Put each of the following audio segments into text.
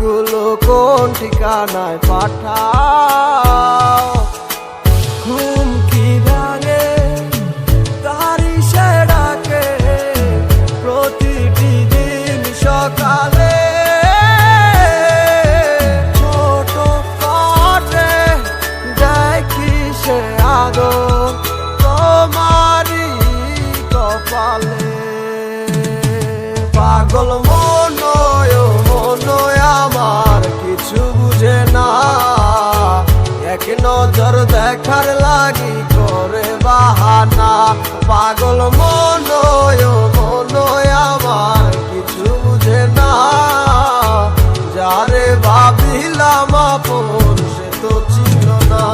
চিঠিগুলো কোন ঠিকানায় পাঠাও? ঘুম কি ভাঙে তারি সে ডাকে প্রতিটি দিন সকালে। ছোট কাটে দেখি সে আদর তোমারই কপালে। পাগল মনয় আমার কিছু বুঝে না, এক নজর দেখার লাগি করে বাহানা। পাগল মনয় আমার কিছু বুঝে না, যারে ভাবিলাম আপন সে তো ছিল না।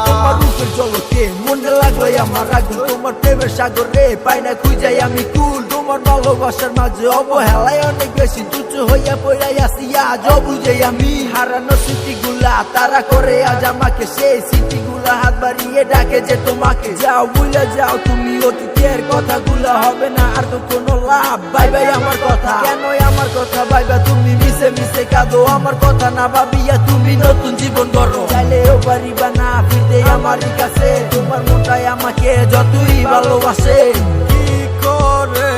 তোমার রূপের জলকে মনে লাগলো আমার আগুন, তোমার প্রেমের সাগরে পাই না খুঁজাই আমি কুল। তোমার ভালোবাসার মাঝে অবহেলায় অনেক বেশি তুচ্ছ হইয়া পড়াই আসি আজ বুঝে আমি। হারানো স্মৃতিগুলা তারা করে আজ আমাকে, সেই স্মৃতিগুলা হাত বাড়িয়ে ডাকে যে তোমাকে। যাও ভুলে যাও তুমি অতীতের কথাগুলা, হবে না আর তো কোনো লাভ। বাই বাই আমার কথা, কেন আমার কথা ভাইবা তুমি মিশে মিশে কাঁদো? আমার কথা না ভাবিয়া তুমি নতুন জীবন গড়ো, চাইলেও পারিবা না ফিরতে আমারই কাছে। তোমার মনটাই আমাকে যতই ভালোবাসে। কি করে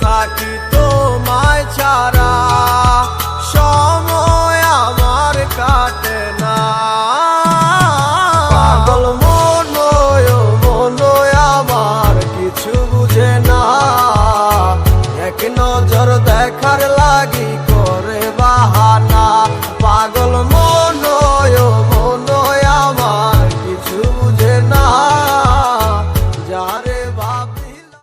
থাকি তোমায় ছাড়া, সময় আমার কাটে না। পাগল মনয় আমার কিছু বুঝে না, এক নজর দেখার